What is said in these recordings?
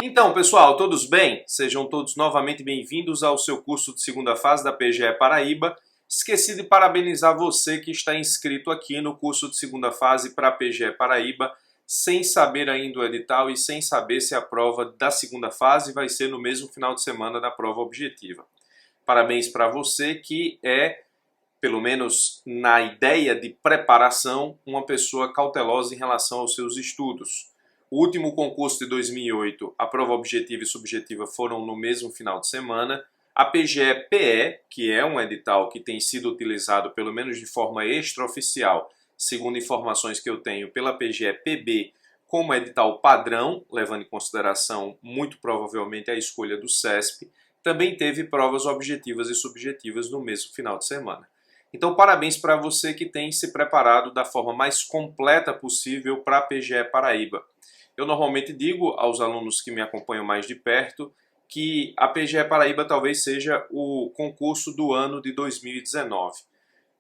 Então, pessoal, todos bem? Sejam todos novamente bem-vindos ao seu curso de segunda fase da PGE Paraíba. Esqueci de parabenizar você que está inscrito aqui no curso de segunda fase para a PGE Paraíba, sem saber ainda o edital e sem saber se a prova da segunda fase vai ser no mesmo final de semana da prova objetiva. Parabéns para você que é, pelo menos na ideia de preparação, uma pessoa cautelosa em relação aos seus estudos. O último concurso de 2008, a prova objetiva e subjetiva foram no mesmo final de semana. A PGE-PE, que é um edital que tem sido utilizado pelo menos de forma extraoficial, segundo informações que eu tenho pela PGE-PB, como edital padrão, levando em consideração muito provavelmente a escolha do CESP, também teve provas objetivas e subjetivas no mesmo final de semana. Então, parabéns para você que tem se preparado da forma mais completa possível para a PGE Paraíba. Eu normalmente digo aos alunos que me acompanham mais de perto que a PGE Paraíba talvez seja o concurso do ano de 2019.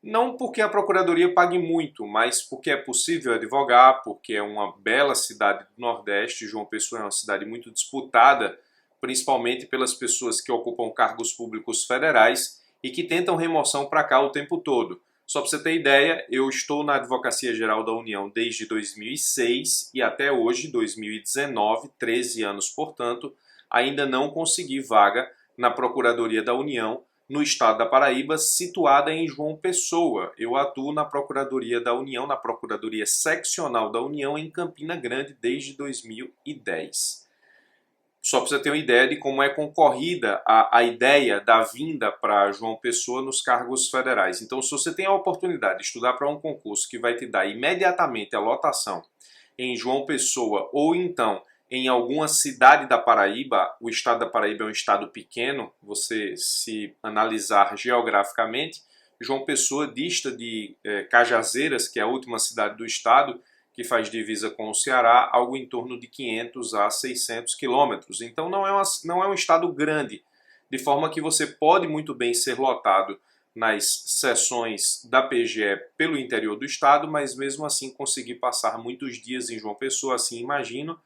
Não porque a Procuradoria pague muito, mas porque é possível advogar, porque é uma bela cidade do Nordeste. João Pessoa é uma cidade muito disputada, principalmente pelas pessoas que ocupam cargos públicos federais e que tentam remoção para cá o tempo todo. Só para você ter ideia, eu estou na Advocacia Geral da União desde 2006 e até hoje, 2019, 13 anos, portanto, ainda não consegui vaga na Procuradoria da União no estado da Paraíba, situada em João Pessoa. Eu atuo na Procuradoria da União, na Procuradoria Seccional da União, em Campina Grande, desde 2010. Só para você ter uma ideia de como é concorrida a ideia da vinda para João Pessoa nos cargos federais. Então, se você tem a oportunidade de estudar para um concurso que vai te dar imediatamente a lotação em João Pessoa ou então em alguma cidade da Paraíba, o estado da Paraíba é um estado pequeno, você se analisar geograficamente, João Pessoa dista de Cajazeiras, que é a última cidade do estado, que faz divisa com o Ceará, algo em torno de 500 a 600 quilômetros. Então não é um estado grande, de forma que você pode muito bem ser lotado nas sessões da PGE pelo interior do estado, mas mesmo assim conseguir passar muitos dias em João Pessoa, assim imagino,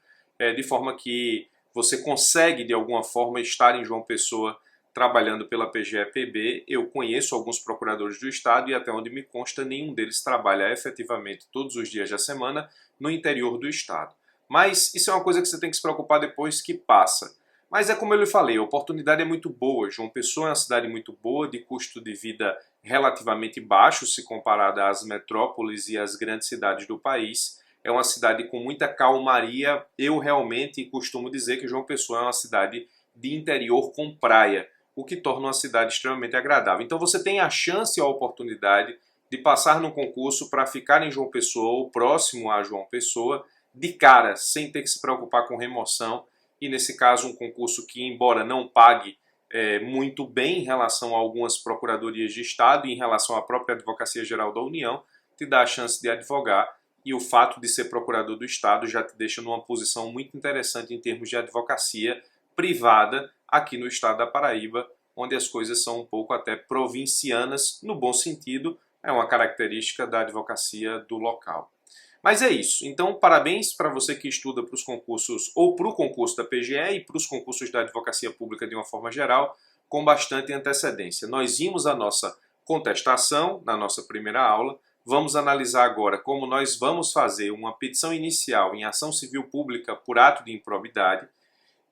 de forma que você consegue de alguma forma estar em João Pessoa trabalhando pela PGE-PB. Eu conheço alguns procuradores do estado e até onde me consta nenhum deles trabalha efetivamente todos os dias da semana no interior do estado. Mas isso é uma coisa que você tem que se preocupar depois que passa. Mas é como eu lhe falei, a oportunidade é muito boa. João Pessoa é uma cidade muito boa, de custo de vida relativamente baixo se comparada às metrópoles e às grandes cidades do país. É uma cidade com muita calmaria. Eu realmente costumo dizer que João Pessoa é uma cidade de interior com praia, o que torna uma cidade extremamente agradável. Então você tem a chance e a oportunidade de passar no concurso para ficar em João Pessoa ou próximo a João Pessoa, de cara, sem ter que se preocupar com remoção. E nesse caso um concurso que, embora não pague muito bem em relação a algumas procuradorias de estado e em relação à própria Advocacia Geral da União, te dá a chance de advogar, e o fato de ser procurador do estado já te deixa numa posição muito interessante em termos de advocacia privada aqui no estado da Paraíba, onde as coisas são um pouco até provincianas, no bom sentido, é uma característica da advocacia do local. Mas é isso. Então, parabéns para você que estuda para os concursos, ou para o concurso da PGE e para os concursos da advocacia pública de uma forma geral, com bastante antecedência. Nós vimos a nossa contestação na nossa primeira aula. Vamos analisar agora como nós vamos fazer uma petição inicial em ação civil pública por ato de improbidade.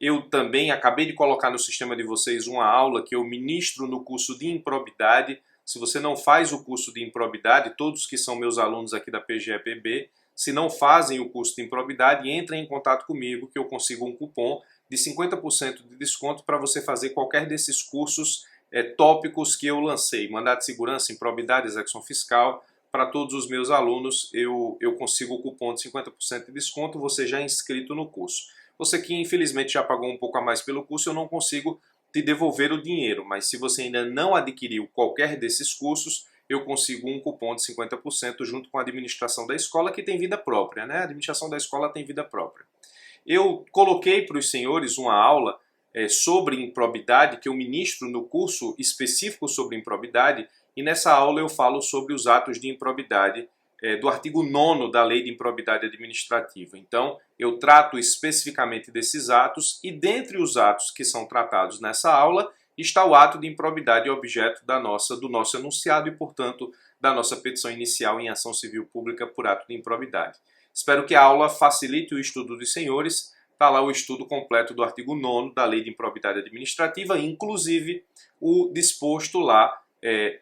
Eu também acabei de colocar no sistema de vocês uma aula que eu ministro no curso de improbidade. Se você não faz o curso de improbidade, todos que são meus alunos aqui da PGE-PB, se não fazem o curso de improbidade, entrem em contato comigo que eu consigo um cupom de 50% de desconto para você fazer qualquer desses cursos tópicos que eu lancei. Mandado de segurança, improbidade, execução fiscal. Para todos os meus alunos eu consigo o cupom de 50% de desconto, você já é inscrito no curso. Você que infelizmente já pagou um pouco a mais pelo curso, eu não consigo te devolver o dinheiro, mas se você ainda não adquiriu qualquer desses cursos, eu consigo um cupom de 50% junto com a administração da escola, que tem vida própria, né? A administração da escola tem vida própria. Eu coloquei para os senhores uma aula sobre improbidade, que eu ministro no curso específico sobre improbidade, e nessa aula eu falo sobre os atos de improbidade do artigo 9º da Lei de Improbidade Administrativa. Então, eu trato especificamente desses atos e dentre os atos que são tratados nessa aula está o ato de improbidade objeto do nosso enunciado e, portanto, da nossa petição inicial em ação civil pública por ato de improbidade. Espero que a aula facilite o estudo dos senhores. Está lá o estudo completo do artigo 9º da Lei de Improbidade Administrativa, inclusive o disposto lá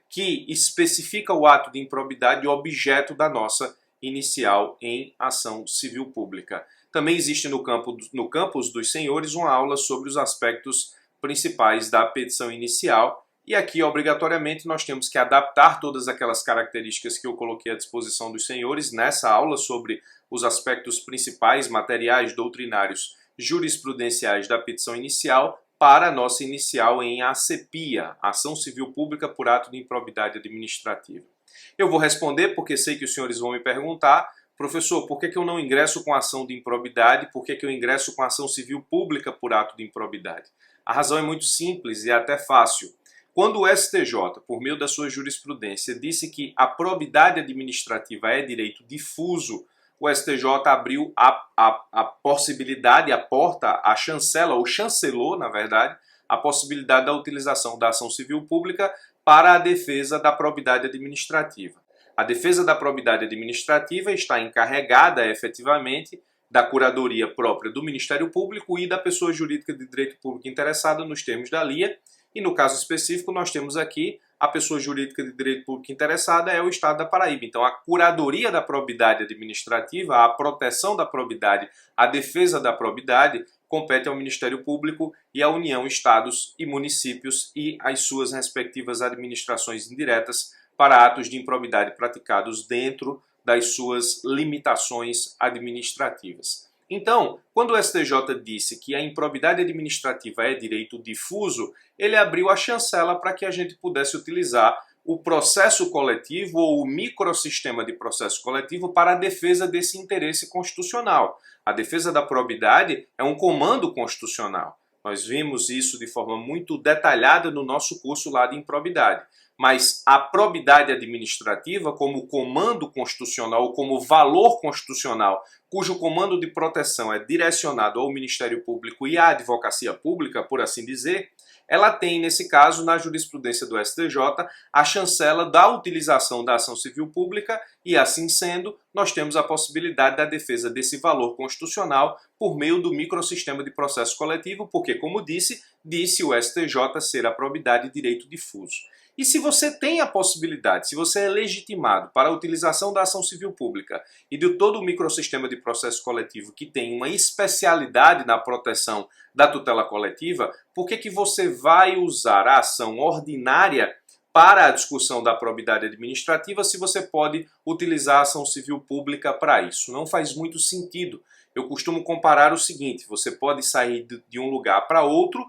que especifica o ato de improbidade objeto da nossa inicial em ação civil pública. Também existe no campus dos senhores uma aula sobre os aspectos principais da petição inicial e aqui, obrigatoriamente, nós temos que adaptar todas aquelas características que eu coloquei à disposição dos senhores nessa aula sobre os aspectos principais, materiais, doutrinários, jurisprudenciais da petição inicial para a nossa inicial em ACPIA, Ação Civil Pública por Ato de Improbidade Administrativa. Eu vou responder porque sei que os senhores vão me perguntar, professor, por que eu não ingresso com ação de improbidade, por que eu ingresso com ação civil pública por ato de improbidade? A razão é muito simples e é até fácil. Quando o STJ, por meio da sua jurisprudência, disse que a probidade administrativa é direito difuso, o STJ abriu a possibilidade, a porta, a chancela, ou chancelou, na verdade, a possibilidade da utilização da ação civil pública para a defesa da probidade administrativa. A defesa da probidade administrativa está encarregada, efetivamente, da curadoria própria do Ministério Público e da pessoa jurídica de direito público interessada nos termos da LIA, e no caso específico nós temos aqui a pessoa jurídica de direito público interessada é o Estado da Paraíba. Então a curadoria da probidade administrativa, a proteção da probidade, a defesa da probidade compete ao Ministério Público e à União, Estados e municípios e às suas respectivas administrações indiretas para atos de improbidade praticados dentro das suas limitações administrativas. Então, quando o STJ disse que a improbidade administrativa é direito difuso, ele abriu a chancela para que a gente pudesse utilizar o processo coletivo ou o microsistema de processo coletivo para a defesa desse interesse constitucional. A defesa da probidade é um comando constitucional. Nós vimos isso de forma muito detalhada no nosso curso lá de improbidade. Mas a probidade administrativa, como comando constitucional ou como valor constitucional, cujo comando de proteção é direcionado ao Ministério Público e à advocacia pública, por assim dizer, ela tem, nesse caso, na jurisprudência do STJ, a chancela da utilização da ação civil pública e, assim sendo, nós temos a possibilidade da defesa desse valor constitucional por meio do microsistema de processo coletivo, porque, como disse o STJ ser a probidade de direito difuso. E se você tem a possibilidade, se você é legitimado para a utilização da ação civil pública e de todo o microsistema de processo coletivo que tem uma especialidade na proteção da tutela coletiva, por que você vai usar a ação ordinária para a discussão da probidade administrativa se você pode utilizar a ação civil pública para isso? Não faz muito sentido. Eu costumo comparar o seguinte: você pode sair de um lugar para outro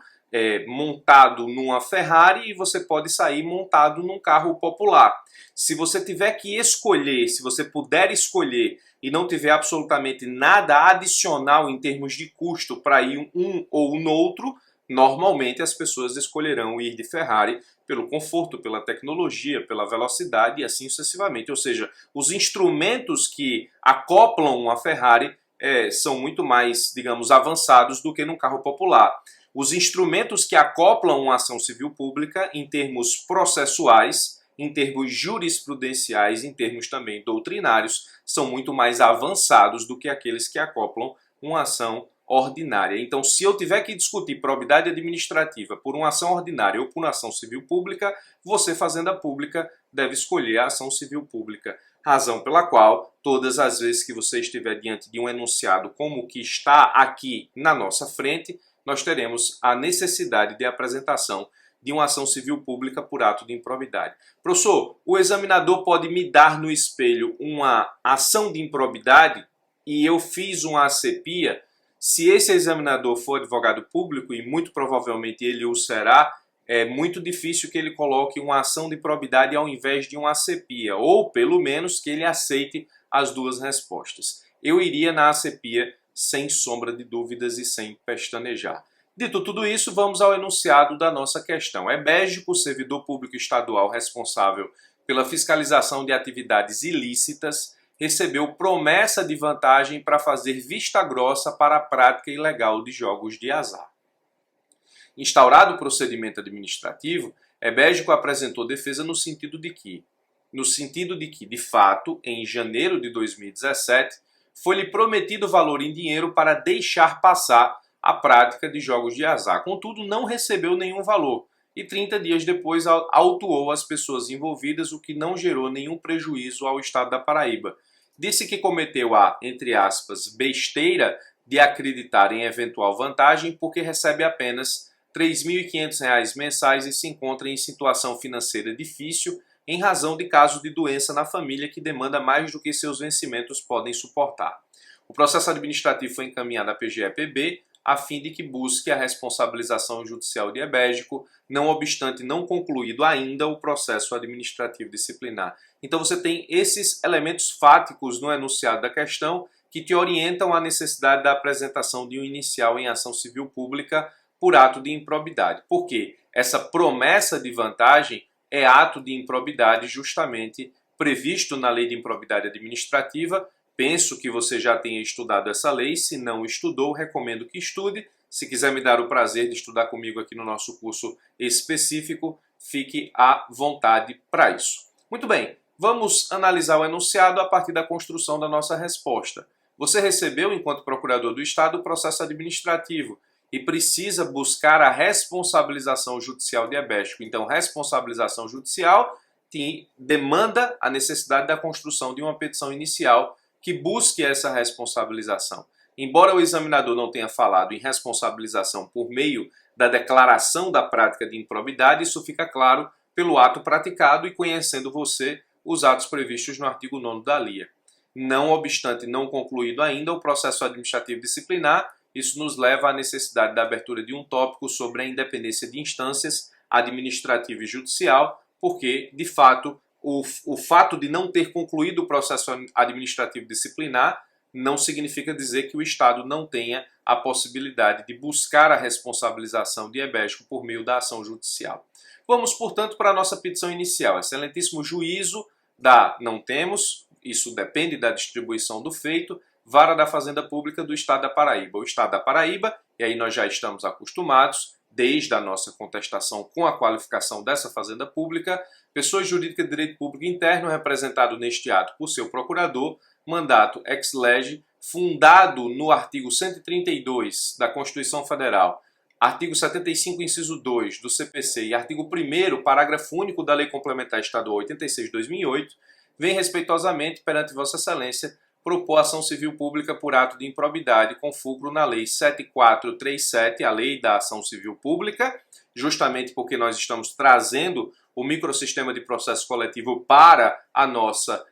montado numa Ferrari e você pode sair montado num carro popular. Se você tiver que escolher, se você puder escolher e não tiver absolutamente nada adicional em termos de custo para ir um ou no outro, normalmente as pessoas escolherão ir de Ferrari pelo conforto, pela tecnologia, pela velocidade e assim sucessivamente. Ou seja, os instrumentos que acoplam uma Ferrari são muito mais, digamos, avançados do que num carro popular. Os instrumentos que acoplam uma ação civil pública em termos processuais, em termos jurisprudenciais, em termos também doutrinários, são muito mais avançados do que aqueles que acoplam uma ação ordinária. Então, se eu tiver que discutir probidade administrativa por uma ação ordinária ou por uma ação civil pública, você, fazenda pública, deve escolher a ação civil pública. Razão pela qual, todas as vezes que você estiver diante de um enunciado como o que está aqui na nossa frente, nós teremos a necessidade de apresentação de uma ação civil pública por ato de improbidade. Professor, o examinador pode me dar no espelho uma ação de improbidade e eu fiz uma ACPIA? Se esse examinador for advogado público, e muito provavelmente ele o será, é muito difícil que ele coloque uma ação de improbidade ao invés de uma ACPIA, ou pelo menos que ele aceite as duas respostas. Eu iria na ACPIA sem sombra de dúvidas e sem pestanejar. Dito tudo isso, vamos ao enunciado da nossa questão. É Bégico, servidor público estadual responsável pela fiscalização de atividades ilícitas, recebeu promessa de vantagem para fazer vista grossa para a prática ilegal de jogos de azar. Instaurado o procedimento administrativo, Ebégico apresentou defesa no sentido de que, de fato, em janeiro de 2017, foi-lhe prometido valor em dinheiro para deixar passar a prática de jogos de azar. Contudo, não recebeu nenhum valor e 30 dias depois autuou as pessoas envolvidas, o que não gerou nenhum prejuízo ao Estado da Paraíba. Disse que cometeu a, entre aspas, besteira de acreditar em eventual vantagem porque recebe apenas R$ 3.500 mensais e se encontra em situação financeira difícil em razão de caso de doença na família que demanda mais do que seus vencimentos podem suportar. O processo administrativo foi encaminhado à PGE-PB a fim de que busque a responsabilização judicial de Ebégico, não obstante não concluído ainda o processo administrativo disciplinar. Então você tem esses elementos fáticos no enunciado da questão que te orientam à necessidade da apresentação de um inicial em ação civil pública por ato de improbidade. Porque essa promessa de vantagem é ato de improbidade justamente previsto na Lei de Improbidade Administrativa. Penso que você já tenha estudado essa lei. Se não estudou, recomendo que estude. Se quiser me dar o prazer de estudar comigo aqui no nosso curso específico, fique à vontade para isso. Muito bem, vamos analisar o enunciado a partir da construção da nossa resposta. Você recebeu, enquanto procurador do Estado, o processo administrativo e precisa buscar a responsabilização judicial de Ebégico. Então, responsabilização judicial demanda a necessidade da construção de uma petição inicial que busque essa responsabilização. Embora o examinador não tenha falado em responsabilização por meio da declaração da prática de improbidade, isso fica claro pelo ato praticado e conhecendo você os atos previstos no artigo 9º da LIA. Não obstante não concluído ainda o processo administrativo disciplinar, isso nos leva à necessidade da abertura de um tópico sobre a independência de instâncias administrativa e judicial, porque, de fato, o fato de não ter concluído o processo administrativo disciplinar não significa dizer que o Estado não tenha a possibilidade de buscar a responsabilização de Ebégico por meio da ação judicial. Vamos, portanto, para a nossa petição inicial. Excelentíssimo juízo não temos, isso depende da distribuição do feito, Vara da Fazenda Pública do Estado da Paraíba. O Estado da Paraíba, e aí nós já estamos acostumados, desde a nossa contestação com a qualificação dessa Fazenda Pública, pessoa jurídica de direito público interno, representado neste ato por seu procurador, mandato ex lege, fundado no artigo 132 da Constituição Federal, artigo 75, inciso 2 do CPC e artigo 1º, parágrafo único da Lei Complementar Estadual 86 de 2008, vem respeitosamente perante Vossa Excelência propor ação civil pública por ato de improbidade com fulcro na Lei 7437, a Lei da Ação Civil Pública, justamente porque nós estamos trazendo o microsistema de processo coletivo para a nossa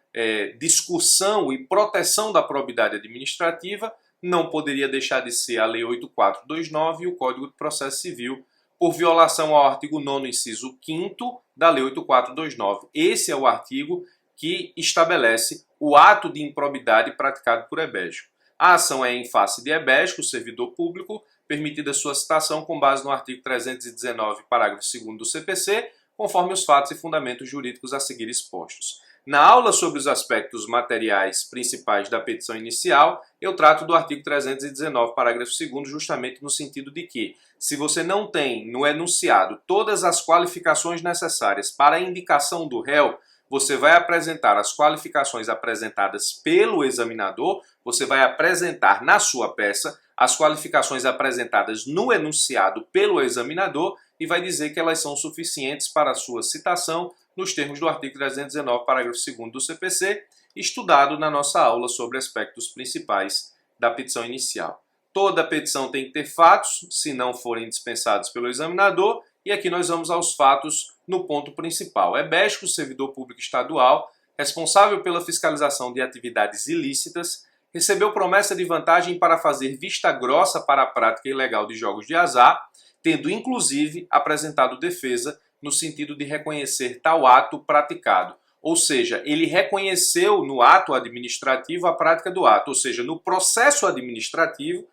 discussão e proteção da probidade administrativa, não poderia deixar de ser a Lei 8429 e o Código de Processo Civil, por violação ao artigo 9º, inciso 5º da Lei 8429. Esse é o artigo que estabelece o ato de improbidade praticado por Ebégico. A ação é em face de Ebégico, servidor público, permitida sua citação com base no artigo 319, parágrafo 2º do CPC, conforme os fatos e fundamentos jurídicos a seguir expostos. Na aula sobre os aspectos materiais principais da petição inicial, eu trato do artigo 319, parágrafo 2º, justamente no sentido de que, se você não tem no enunciado todas as qualificações necessárias para a indicação do réu, você vai apresentar as qualificações apresentadas pelo examinador, você vai apresentar na sua peça as qualificações apresentadas no enunciado pelo examinador e vai dizer que elas são suficientes para a sua citação nos termos do artigo 319, parágrafo 2º do CPC, estudado na nossa aula sobre aspectos principais da petição inicial. Toda petição tem que ter fatos, se não forem dispensados pelo examinador, e aqui nós vamos aos fatos no ponto principal. Ebégico, servidor público estadual, responsável pela fiscalização de atividades ilícitas, recebeu promessa de vantagem para fazer vista grossa para a prática ilegal de jogos de azar, tendo inclusive apresentado defesa no sentido de reconhecer tal ato praticado. Ou seja, ele reconheceu no ato administrativo a prática do ato, ou seja, no processo administrativo,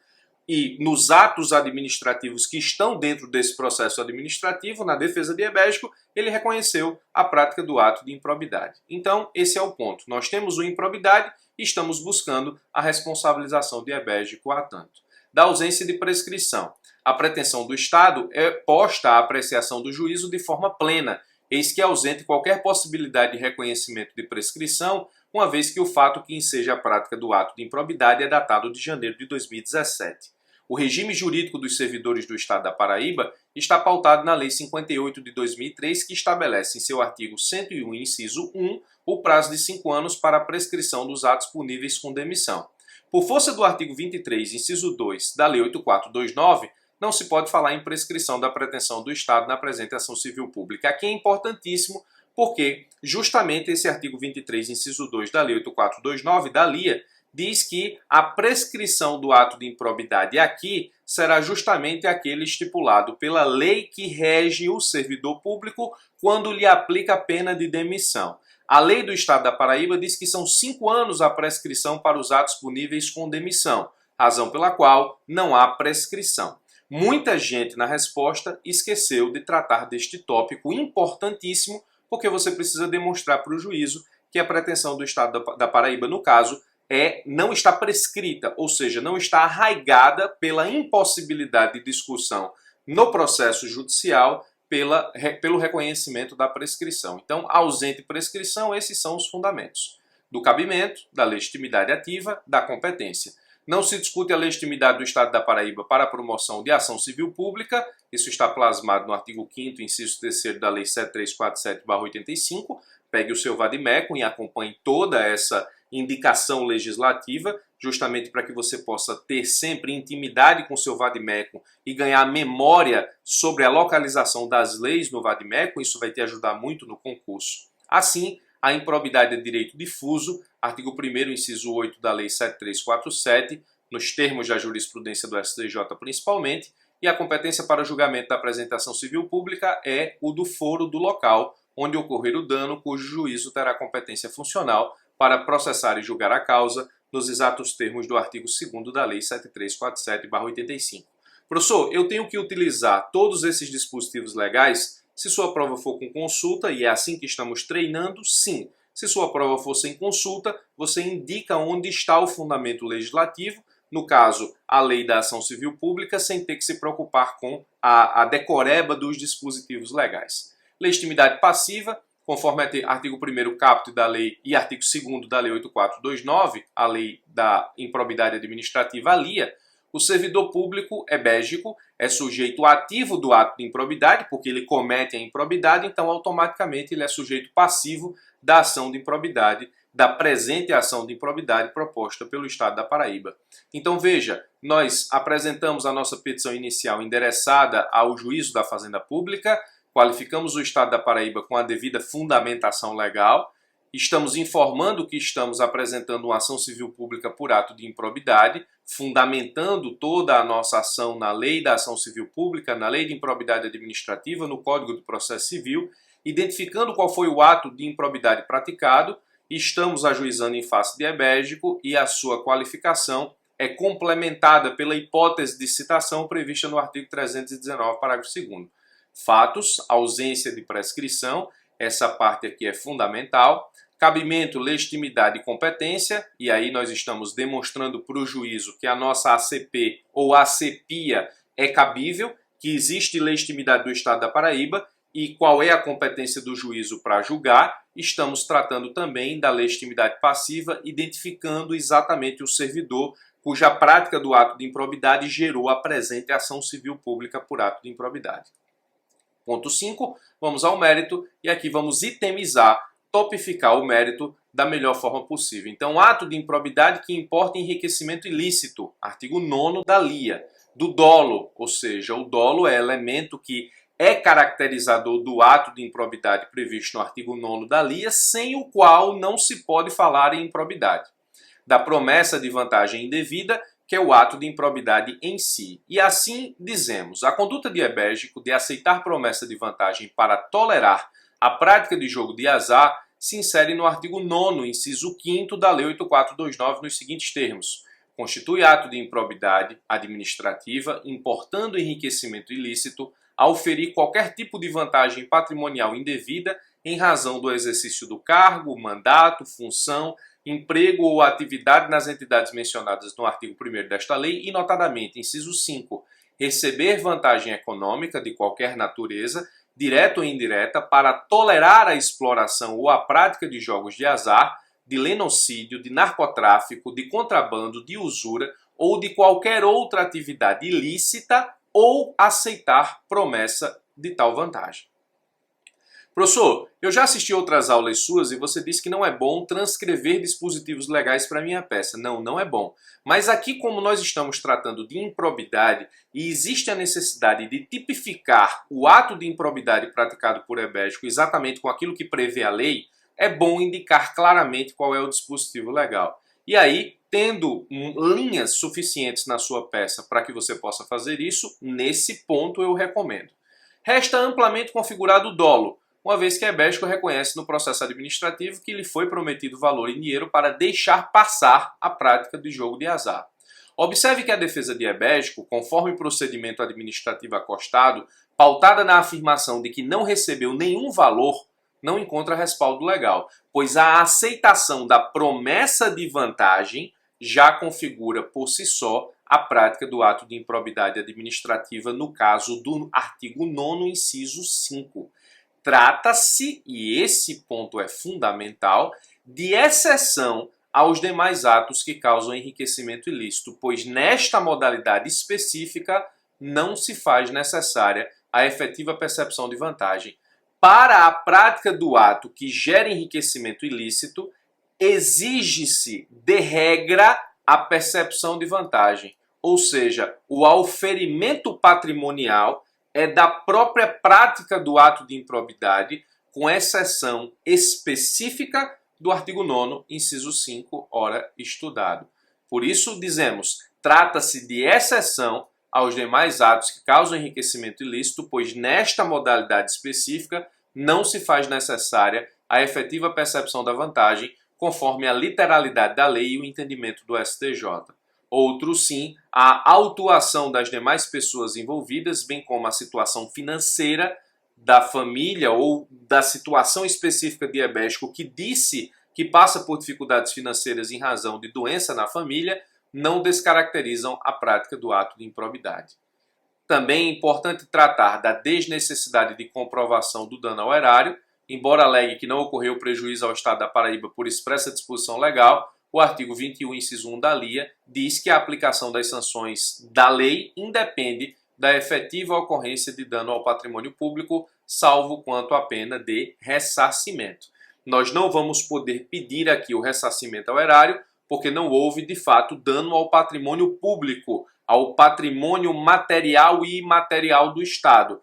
e nos atos administrativos que estão dentro desse processo administrativo, na defesa diabético, ele reconheceu a prática do ato de improbidade. Então, esse é o ponto. Nós temos uma improbidade e estamos buscando a responsabilização diabético a tanto. Da ausência de prescrição. A pretensão do Estado é posta à apreciação do juízo de forma plena, eis que é ausente qualquer possibilidade de reconhecimento de prescrição, uma vez que o fato que enseja a prática do ato de improbidade é datado de janeiro de 2017. O regime jurídico dos servidores do Estado da Paraíba está pautado na Lei 58 de 2003, que estabelece em seu artigo 101, inciso 1, o prazo de 5 anos para a prescrição dos atos puníveis com demissão. Por força do artigo 23, inciso 2 da Lei 8429, não se pode falar em prescrição da pretensão do Estado na presente ação civil pública. Aqui é importantíssimo porque justamente esse artigo 23, inciso 2 da Lei 8429, da LIA, diz que a prescrição do ato de improbidade aqui será justamente aquele estipulado pela lei que rege o servidor público quando lhe aplica a pena de demissão. A lei do Estado da Paraíba diz que são 5 anos a prescrição para os atos puníveis com demissão, razão pela qual não há prescrição. Muita gente na resposta esqueceu de tratar deste tópico importantíssimo, porque você precisa demonstrar para o juízo que a pretensão do Estado da Paraíba, no caso, não está prescrita, ou seja, não está arraigada pela impossibilidade de discussão no processo judicial pelo reconhecimento da prescrição. Então, ausente prescrição, esses são os fundamentos do cabimento, da legitimidade ativa, da competência. Não se discute a legitimidade do Estado da Paraíba para a promoção de ação civil pública, isso está plasmado no artigo 5º, inciso 3º da Lei 7347/85, pegue o seu vade-mecum e acompanhe toda essa indicação legislativa, justamente para que você possa ter sempre intimidade com o seu vade-mecum e ganhar memória sobre a localização das leis no vade-mecum, isso vai te ajudar muito no concurso. Assim, a improbidade é direito difuso, artigo 1º, inciso 8 da Lei 7347, nos termos da jurisprudência do STJ principalmente, e a competência para julgamento da apresentação civil pública é o do foro do local onde ocorrer o dano, cujo juízo terá competência funcional para processar e julgar a causa nos exatos termos do artigo 2º da Lei 7347/85. Professor, eu tenho que utilizar todos esses dispositivos legais se sua prova for com consulta, e é assim que estamos treinando, sim. Se sua prova for sem consulta, você indica onde está o fundamento legislativo, no caso, a lei da ação civil pública, sem ter que se preocupar com a decoreba dos dispositivos legais. Legitimidade passiva, conforme artigo 1º caput da lei e artigo 2º da lei 8429, a lei da improbidade administrativa, a LIA, o servidor público ebégico é sujeito ativo do ato de improbidade, porque ele comete a improbidade, então automaticamente ele é sujeito passivo da ação de improbidade, da presente ação de improbidade proposta pelo Estado da Paraíba. Então veja, nós apresentamos a nossa petição inicial endereçada ao Juízo da Fazenda Pública, qualificamos o Estado da Paraíba com a devida fundamentação legal, estamos informando que estamos apresentando uma ação civil pública por ato de improbidade, fundamentando toda a nossa ação na Lei da Ação Civil Pública, na Lei de Improbidade Administrativa, no Código de Processo Civil, identificando qual foi o ato de improbidade praticado, estamos ajuizando em face de ebégico e a sua qualificação é complementada pela hipótese de citação prevista no artigo 319, parágrafo 2º. Fatos, ausência de prescrição, essa parte aqui é fundamental. Cabimento, legitimidade e competência, e aí nós estamos demonstrando para o juízo que a nossa ACP ou ACPIA é cabível, que existe legitimidade do Estado da Paraíba e qual é a competência do juízo para julgar. Estamos tratando também da legitimidade passiva, identificando exatamente o servidor cuja prática do ato de improbidade gerou a presente ação civil pública por ato de improbidade. Ponto 5, vamos ao mérito e aqui vamos itemizar, topificar o mérito da melhor forma possível. Então, ato de improbidade que importa enriquecimento ilícito, artigo 9º da LIA, do dolo, ou seja, o dolo é elemento que é caracterizador do ato de improbidade previsto no artigo 9º da LIA, sem o qual não se pode falar em improbidade. Da promessa de vantagem indevida, que é o ato de improbidade em si. E assim dizemos, a conduta de ebégico de aceitar promessa de vantagem para tolerar a prática de jogo de azar se insere no artigo 9º, inciso 5º da Lei 8429 nos seguintes termos. constitui ato de improbidade administrativa, importando enriquecimento ilícito, ao ferir qualquer tipo de vantagem patrimonial indevida em razão do exercício do cargo, mandato, função, emprego ou atividade nas entidades mencionadas no artigo 1º desta lei e, notadamente, inciso 5, receber vantagem econômica de qualquer natureza, direta ou indireta, para tolerar a exploração ou a prática de jogos de azar, de lenocídio, de narcotráfico, de contrabando, de usura ou de qualquer outra atividade ilícita ou aceitar promessa de tal vantagem. Professor, eu já assisti outras aulas suas e você disse que não é bom transcrever dispositivos legais para minha peça. Não, não é bom. Mas aqui, como nós estamos tratando de improbidade e existe a necessidade de tipificar o ato de improbidade praticado por ebédico exatamente com aquilo que prevê a lei, é bom indicar claramente qual é o dispositivo legal. E aí, tendo linhas suficientes na sua peça para que você possa fazer isso, nesse ponto eu recomendo. Resta amplamente configurado o dolo, uma vez que ebédico reconhece no processo administrativo que lhe foi prometido valor em dinheiro para deixar passar a prática de jogo de azar. Observe que a defesa de ebédico, conforme o procedimento administrativo acostado, pautada na afirmação de que não recebeu nenhum valor, não encontra respaldo legal, pois a aceitação da promessa de vantagem já configura por si só a prática do ato de improbidade administrativa no caso do artigo 9º, inciso 5. Trata-se, e esse ponto é fundamental, de exceção aos demais atos que causam enriquecimento ilícito, pois nesta modalidade específica não se faz necessária a efetiva percepção de vantagem. Para a prática do ato que gera enriquecimento ilícito, exige-se, de regra, a percepção de vantagem, ou seja, o auferimento patrimonial é da própria prática do ato de improbidade, com exceção específica do artigo 9º, inciso 5, ora estudado. Por isso, dizemos, trata-se de exceção aos demais atos que causam enriquecimento ilícito, pois nesta modalidade específica não se faz necessária a efetiva percepção da vantagem, conforme a literalidade da lei e o entendimento do STJ. Outro, sim, a autuação das demais pessoas envolvidas, bem como a situação financeira da família ou da situação específica de ebédico que disse que passa por dificuldades financeiras em razão de doença na família, não descaracterizam a prática do ato de improbidade. Também é importante tratar da desnecessidade de comprovação do dano ao erário, embora alegue que não ocorreu prejuízo ao Estado da Paraíba por expressa disposição legal, o artigo 21, inciso 1 da LIA, diz que a aplicação das sanções da lei independe da efetiva ocorrência de dano ao patrimônio público, salvo quanto à pena de ressarcimento. Nós não vamos poder pedir aqui o ressarcimento ao erário, porque não houve, de fato, dano ao patrimônio público, ao patrimônio material e imaterial do Estado.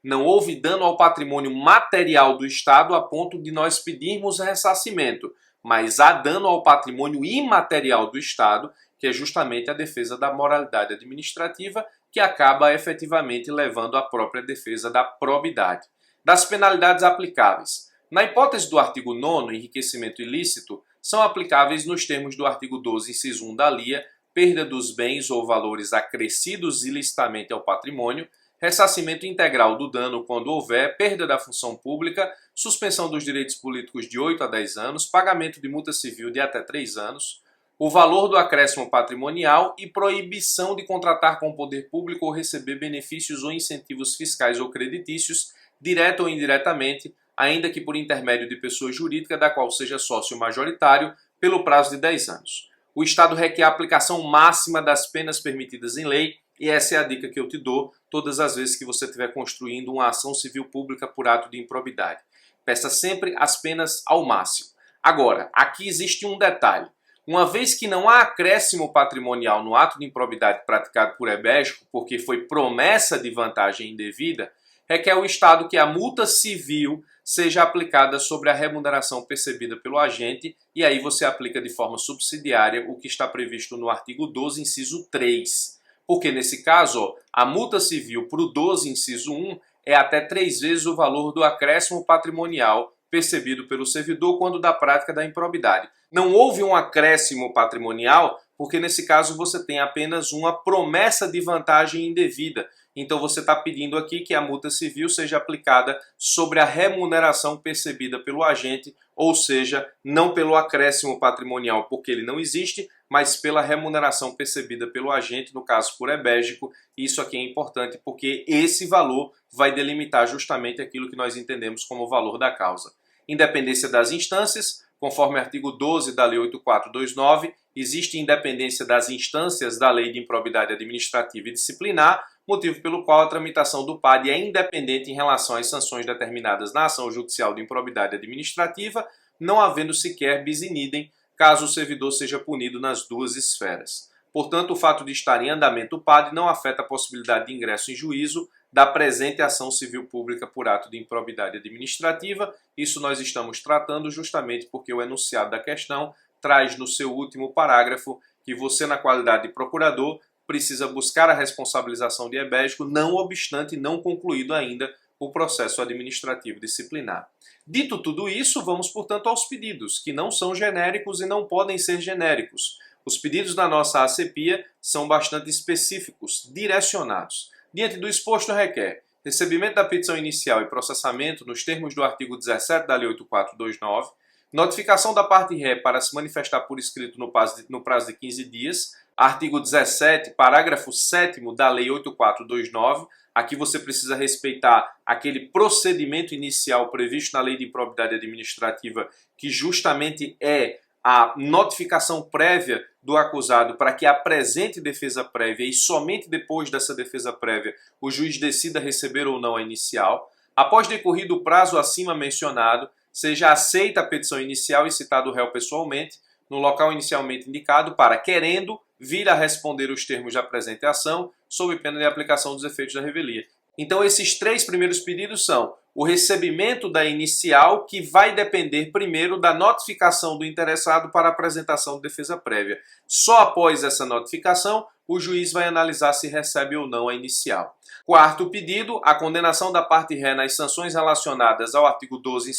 Não houve dano ao patrimônio material do Estado a ponto de nós pedirmos ressarcimento, mas há dano ao patrimônio imaterial do Estado, que é justamente a defesa da moralidade administrativa, que acaba efetivamente levando à própria defesa da probidade. Das penalidades aplicáveis. Na hipótese do artigo 9º, enriquecimento ilícito, são aplicáveis nos termos do artigo 12, inciso 1 da LIA, perda dos bens ou valores acrescidos ilicitamente ao patrimônio, ressarcimento integral do dano quando houver, perda da função pública, suspensão dos direitos políticos de 8 a 10 anos, pagamento de multa civil de até 3 anos, o valor do acréscimo patrimonial e proibição de contratar com o poder público ou receber benefícios ou incentivos fiscais ou creditícios, direta ou indiretamente, ainda que por intermédio de pessoa jurídica da qual seja sócio majoritário, pelo prazo de 10 anos. O Estado requer a aplicação máxima das penas permitidas em lei, e essa é a dica que eu te dou todas as vezes que você estiver construindo uma ação civil pública por ato de improbidade. Peça sempre as penas ao máximo. Agora, aqui existe um detalhe. Uma vez que não há acréscimo patrimonial no ato de improbidade praticado por ebédico, porque foi promessa de vantagem indevida, requer o Estado que a multa civil seja aplicada sobre a remuneração percebida pelo agente, e aí você aplica de forma subsidiária o que está previsto no artigo 12, inciso 3. Porque nesse caso, a multa civil para o 12, inciso 1, é até 3 vezes o valor do acréscimo patrimonial percebido pelo servidor quando da prática da improbidade. Não houve um acréscimo patrimonial, porque nesse caso você tem apenas uma promessa de vantagem indevida. Então você está pedindo aqui que a multa civil seja aplicada sobre a remuneração percebida pelo agente, ou seja, não pelo acréscimo patrimonial, porque ele não existe, mas pela remuneração percebida pelo agente, no caso por ebégico. Isso aqui é importante porque esse valor vai delimitar justamente aquilo que nós entendemos como o valor da causa. Independência das instâncias, conforme o artigo 12 da Lei 8429, existe independência das instâncias da Lei de Improbidade Administrativa e Disciplinar, motivo pelo qual a tramitação do PAD é independente em relação às sanções determinadas na ação judicial de improbidade administrativa, não havendo sequer bis in idem, caso o servidor seja punido nas duas esferas. Portanto, o fato de estar em andamento o PAD não afeta a possibilidade de ingresso em juízo da presente ação civil pública por ato de improbidade administrativa. Isso nós estamos tratando justamente porque o enunciado da questão traz no seu último parágrafo que você, na qualidade de procurador, precisa buscar a responsabilização de ebégico, não obstante não concluído ainda o processo administrativo disciplinar. Dito tudo isso, vamos, portanto, aos pedidos, que não são genéricos e não podem ser genéricos. Os pedidos da nossa ACPIA são bastante específicos, direcionados. Diante do exposto, requer recebimento da petição inicial e processamento nos termos do artigo 17 da Lei 8429, notificação da parte ré para se manifestar por escrito no prazo de 15 dias, artigo 17, parágrafo 7º da Lei 8429, aqui você precisa respeitar aquele procedimento inicial previsto na Lei de Improbidade Administrativa, que justamente é a notificação prévia do acusado para que apresente defesa prévia e somente depois dessa defesa prévia o juiz decida receber ou não a inicial. Após decorrido o prazo acima mencionado, seja aceita a petição inicial e citado o réu pessoalmente no local inicialmente indicado para, querendo, vir a responder os termos da presente ação sob pena de aplicação dos efeitos da revelia. Então esses três primeiros pedidos são o recebimento da inicial, que vai depender primeiro da notificação do interessado para apresentação de defesa prévia. Só após essa notificação, o juiz vai analisar se recebe ou não a inicial. Quarto pedido, a condenação da parte ré nas sanções relacionadas ao artigo 12,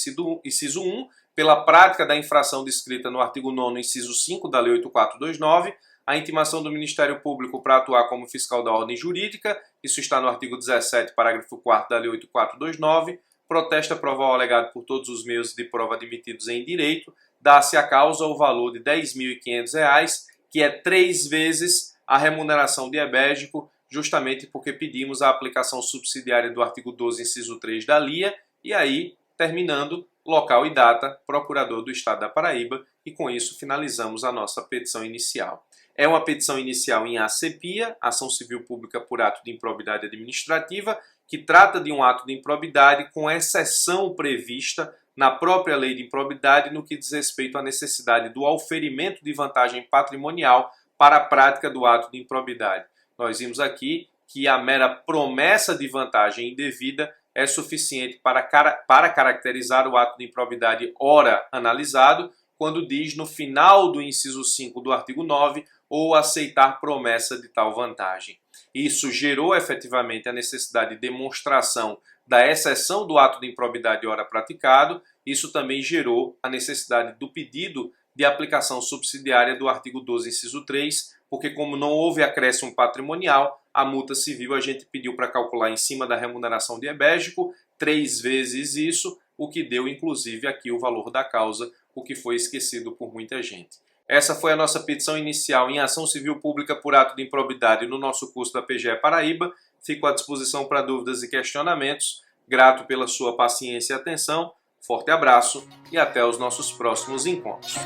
inciso 1, pela prática da infração descrita no artigo 9º, inciso 5 da Lei 8429, a intimação do Ministério Público para atuar como fiscal da ordem jurídica, isso está no artigo 17, parágrafo 4º da Lei 8429, protesta provar o alegado por todos os meios de prova admitidos em direito, dá-se a causa o valor de R$ 10.500, que é 3 vezes a remuneração de ebégico, justamente porque pedimos a aplicação subsidiária do artigo 12, inciso 3 da LIA, e aí, terminando, local e data, Procurador do Estado da Paraíba, e com isso finalizamos a nossa petição inicial. É uma petição inicial em ACPIA, Ação Civil Pública por Ato de Improbidade Administrativa, que trata de um ato de improbidade com exceção prevista na própria Lei de Improbidade no que diz respeito à necessidade do auferimento de vantagem patrimonial para a prática do ato de improbidade. Nós vimos aqui que a mera promessa de vantagem indevida é suficiente para caracterizar o ato de improbidade ora analisado, quando diz no final do inciso 5 do artigo 9, ou aceitar promessa de tal vantagem. Isso gerou efetivamente a necessidade de demonstração da exceção do ato de improbidade ora praticado. Isso também gerou a necessidade do pedido de aplicação subsidiária do artigo 12, inciso 3, porque como não houve acréscimo patrimonial, a multa civil a gente pediu para calcular em cima da remuneração de ebégico, 3 vezes isso, o que deu inclusive aqui o valor da causa, o que foi esquecido por muita gente. Essa foi a nossa petição inicial em ação civil pública por ato de improbidade no nosso curso da PGE Paraíba. Fico à disposição para dúvidas e questionamentos. Grato pela sua paciência e atenção. Forte abraço e até os nossos próximos encontros.